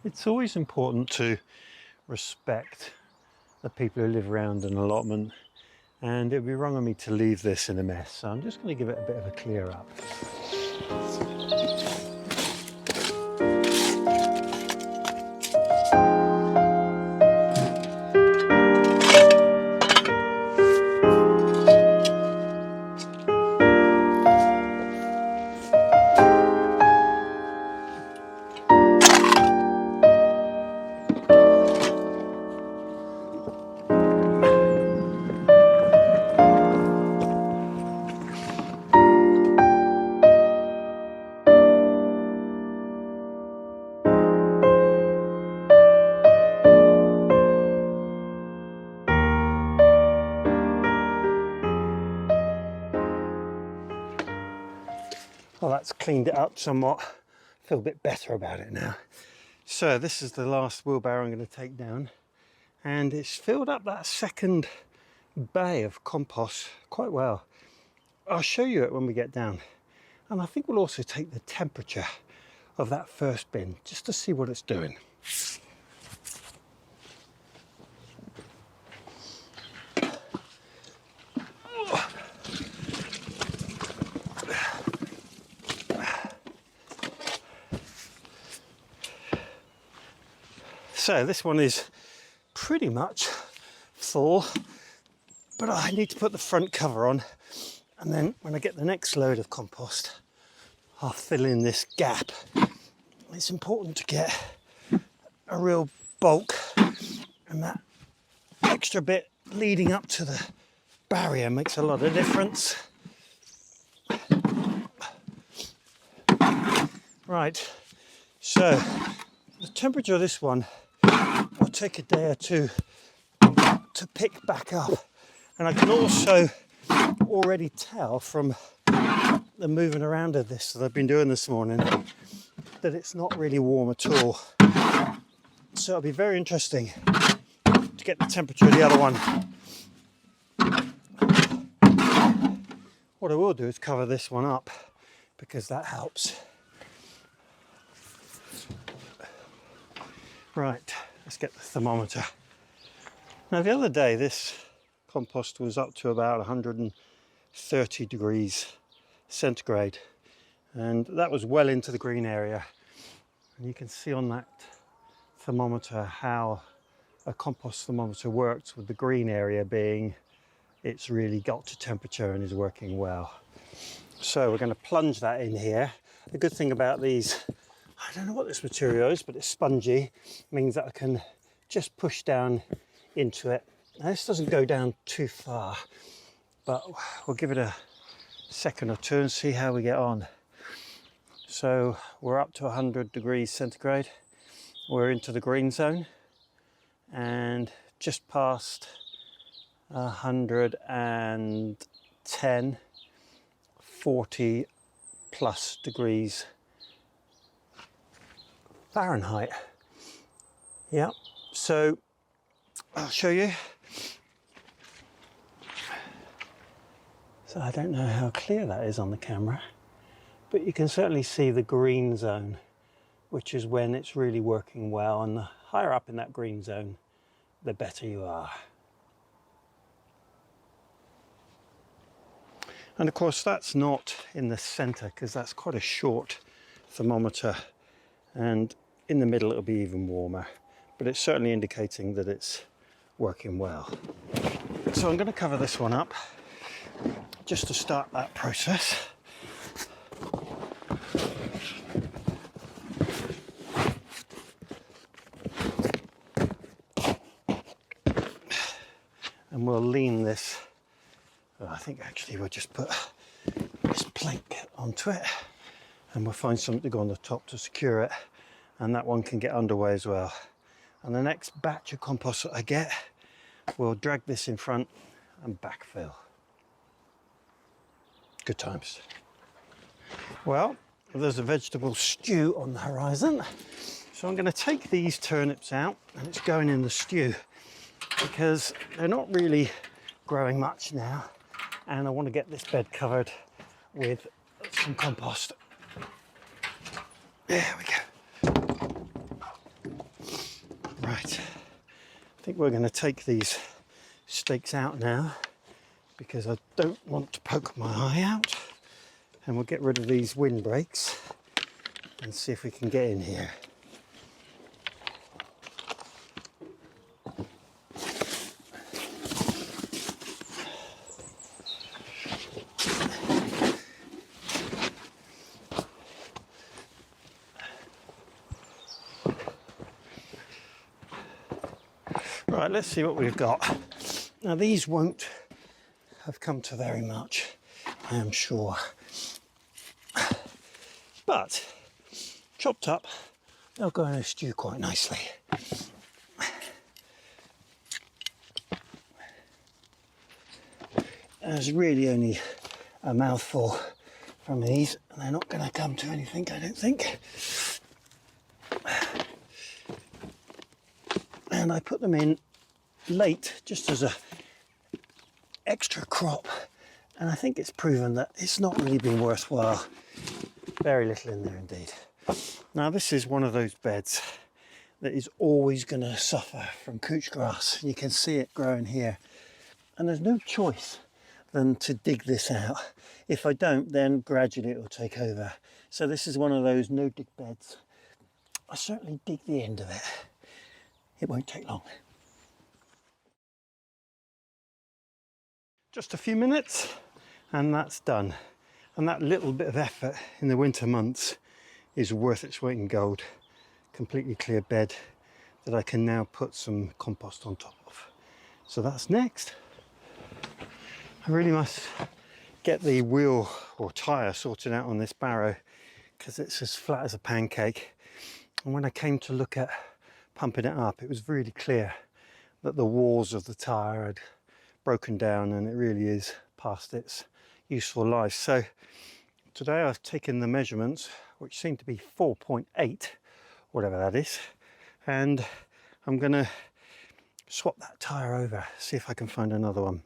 It's always important to respect the people who live around an allotment, and it would be wrong of me to leave this in a mess, so I'm just going to give it a bit of a clear up. Well, that's cleaned it up somewhat. I feel a bit better about it now. So this is the last wheelbarrow I'm going to take down, and it's filled up that second bay of compost quite well. I'll show you it when we get down, and I think we'll also take the temperature of that first bin just to see what it's doing. So this one is pretty much full, but I need to put the front cover on, and then when I get the next load of compost, I'll fill in this gap. It's important to get a real bulk, and that extra bit leading up to the barrier makes a lot of difference. Right, so the temperature of this one will take a day or two to pick back up, and I can also already tell from the moving around of this that I've been doing this morning that it's not really warm at all. So it'll be very interesting to get the temperature of the other one. What I will do is cover this one up because that helps. Right, let's get the thermometer. Now the other day this compost was up to about 130 degrees centigrade, and that was well into the green area, and you can see on that thermometer how a compost thermometer works, with the green area being it's really got to temperature and is working well. So we're going to plunge that in here. The good thing about these, I don't know what this material is, but it's spongy, means that I can just push down into it. Now this doesn't go down too far, but we'll give it a second or two and see how we get on. So we're up to 100 degrees centigrade. We're into the green zone, and just past 110, 40 plus degrees Fahrenheit. Yeah, so I'll show you. So I don't know how clear that is on the camera, but you can certainly see the green zone, which is when it's really working well, and the higher up in that green zone, the better you are. And of course that's not in the center because that's quite a short thermometer, and in the middle it'll be even warmer, but it's certainly indicating that it's working well. So I'm going to cover this one up just to start that process. And we'll lean this, I think actually we'll just put this plank onto it, and we'll find something to go on the top to secure it, and that one can get underway as well. And the next batch of compost that I get, we'll drag this in front and backfill. Good times. Well, there's a vegetable stew on the horizon, so I'm going to take these turnips out, and it's going in the stew because they're not really growing much now, and I want to get this bed covered with some compost. There we go. think we're going to take these stakes out now because I don't want to poke my eye out, and we'll get rid of these windbreaks and see if we can get in here. Right, let's see what we've got. Now these won't have come to very much, I am sure. But chopped up, they'll go in a stew quite nicely. There's really only a mouthful from these, and they're not going to come to anything, I don't think. And I put them in late just as a extra crop, and I think it's proven that it's not really been worthwhile. Very little in there indeed. Now this is one of those beds that is always going to suffer from couch grass. You can see it growing here, and there's no choice than to dig this out. If I don't, then gradually it will take over. So this is one of those no dig beds. I certainly dig the end of it. It won't take long. Just a few minutes and that's done. And that little bit of effort in the winter months is worth its weight in gold. Completely clear bed that I can now put some compost on top of. So that's next. I really must get the wheel or tyre sorted out on this barrow because it's as flat as a pancake. And when I came to look at pumping it up, it was really clear that the walls of the tyre had broken down and it really is past its useful life. So today I've taken the measurements, which seem to be 4.8, whatever that is, and I'm going to swap that tyre over, see if I can find another one.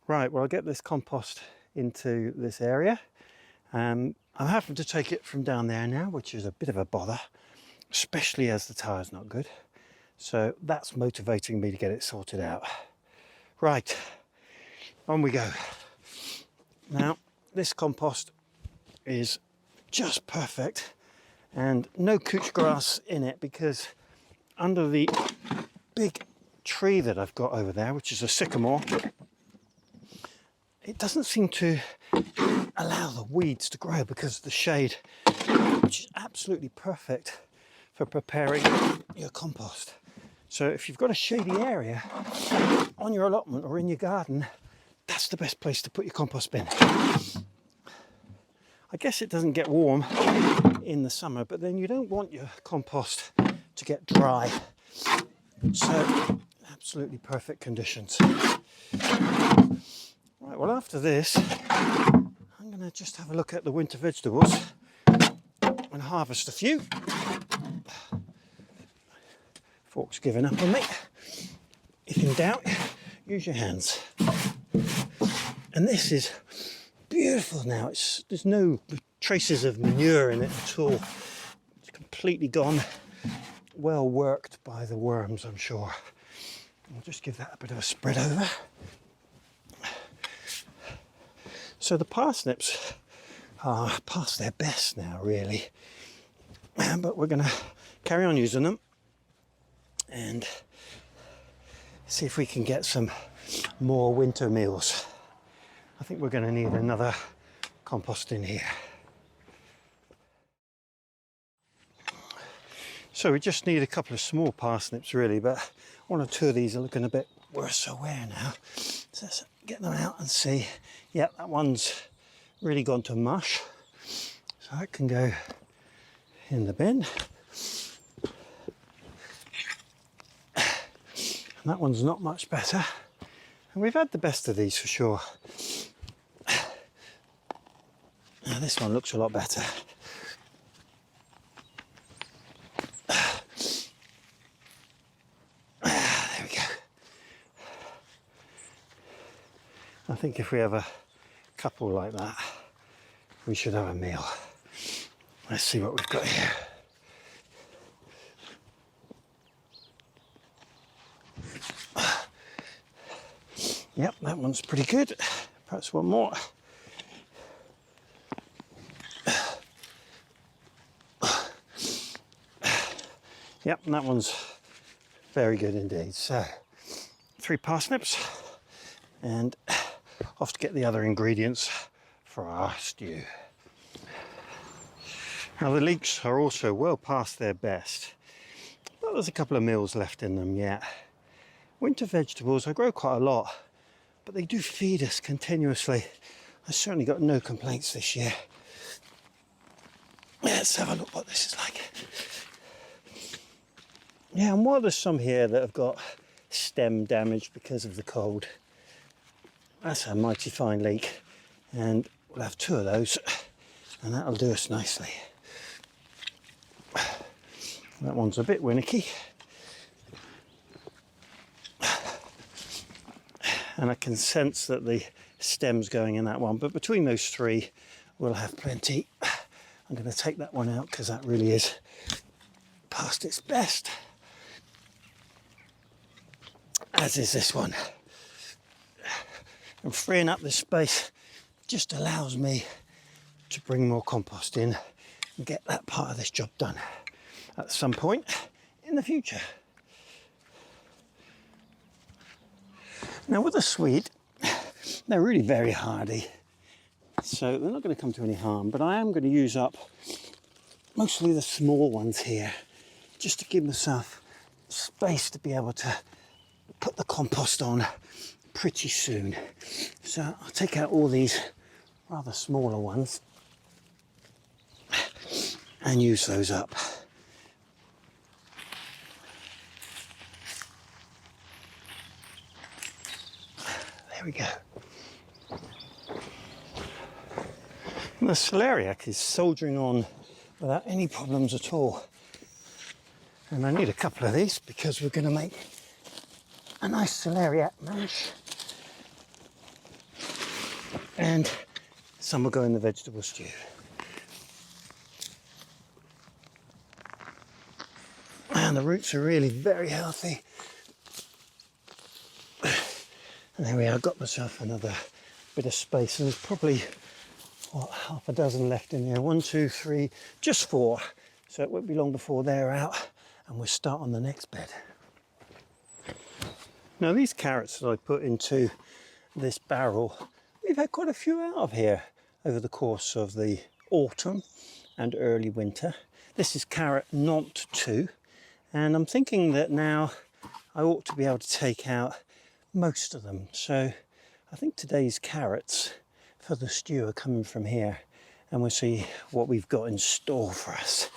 Right, well, I'll get this compost into this area. I'm having to take it from down there now, which is a bit of a bother, especially as the tyre's not good. So that's motivating me to get it sorted out. Right, on we go. Now, this compost is just perfect and no couch grass in it because under the big tree that I've got over there, which is a sycamore, it doesn't seem to allow the weeds to grow because of the shade, which is absolutely perfect for preparing your compost. So if you've got a shady area on your allotment or in your garden, that's the best place to put your compost bin. I guess it doesn't get warm in the summer, but then you don't want your compost to get dry. So absolutely perfect conditions. Right, well, after this, I'm going to just have a look at the winter vegetables and harvest a few. Fork's given up on me. If in doubt, use your hands. And this is beautiful now. There's no traces of manure in it at all. It's completely gone. Well worked by the worms, I'm sure. I'll just give that a bit of a spread over. So the parsnips are past their best now, really. But we're going to carry on using them and see if we can get some more winter meals. I think we're going to need another compost in here. So we just need a couple of small parsnips really, but one or two of these are looking a bit worse for wear now. So let's get them out and see. Yep, that one's really gone to mush. So that can go in the bin. And that one's not much better. And we've had the best of these for sure. Now this one looks a lot better. There we go. I think if we have a couple like that, we should have a meal. Let's see what we've got here. Yep, that one's pretty good. Perhaps one more. Yep, and that one's very good indeed. So 3 parsnips and off to get the other ingredients for our stew. Now the leeks are also well past their best, but there's a couple of meals left in them yet. Winter vegetables, I grow quite a lot, but they do feed us continuously. I've certainly got no complaints this year. Let's have a look what this is like. Yeah, and while there's some here that have got stem damage because of the cold, that's a mighty fine leek, and we'll have 2 of those, and that'll do us nicely. That one's a bit winicky, and I can sense that the stem's going in that one, but between those 3 we'll have plenty. I'm going to take that one out because that really is past its best, as is this one. And freeing up this space just allows me to bring more compost in and get that part of this job done at some point in the future. Now with the Swede, they're really very hardy, so they're not going to come to any harm, but I am going to use up mostly the small ones here just to give myself space to be able to put the compost on pretty soon. So I'll take out all these rather smaller ones and use those up. There we go. And the celeriac is soldiering on without any problems at all. And I need a couple of these because we're going to make a nice celeriac mash. And some will go in the vegetable stew. And the roots are really very healthy. And there we are, got myself another bit of space, and there's probably, what, half a dozen left in there. 1, 2, 3, just 4. So it won't be long before they're out and we'll start on the next bed. Now these carrots that I put into this barrel, we've had quite a few out of here over the course of the autumn and early winter. This is carrot Nantes 2, and I'm thinking that now I ought to be able to take out most of them. So I think today's carrots for the stew are coming from here, and we'll see what we've got in store for us.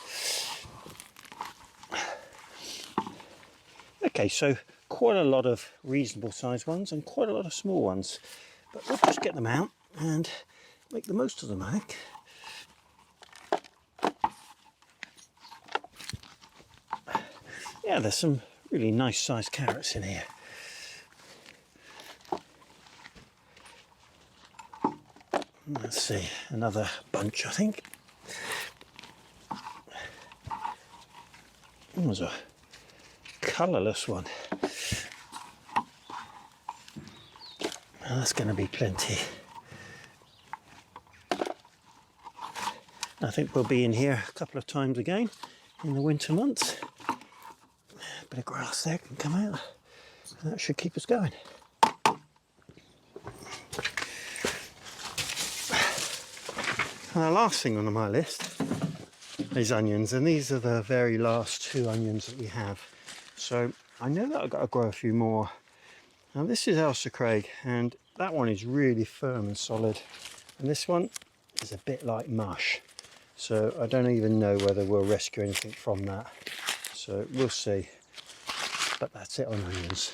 Okay, so quite a lot of reasonable sized ones and quite a lot of small ones, but we'll just get them out and make the most of them, I think. Yeah, there's some really nice sized carrots in here. Let's see, another bunch, I think. There's a colourless one. Well, that's going to be plenty. I think we'll be in here a couple of times again in the winter months. A bit of grass there can come out. That should keep us going. And the last thing on my list is onions, and these are the very last 2 onions that we have. So I know that I've got to grow a few more. Now this is Ailsa Craig, and that one is really firm and solid, and this one is a bit like mush. So I don't even know whether we'll rescue anything from that. So we'll see. But that's it on onions.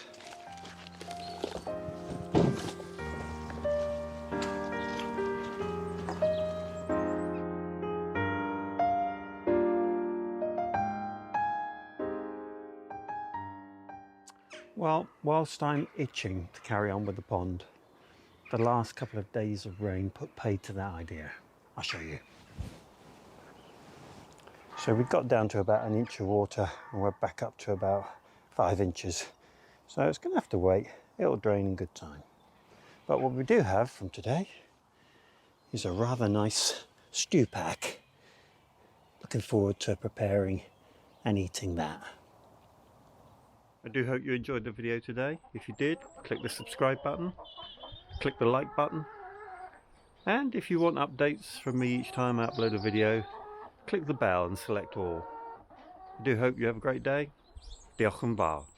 Well, whilst I'm itching to carry on with the pond, the last couple of days of rain put paid to that idea. I'll show you. So we got down to about 1 inch of water, and we're back up to about 5 inches. So it's going to have to wait. It'll drain in good time. But what we do have from today is a rather nice stew pack. Looking forward to preparing and eating that. I do hope you enjoyed the video today. If you did, click the subscribe button, click the like button, and if you want updates from me each time I upload a video, click the bell and select all. I do hope you have a great day. Diolch yn fawr.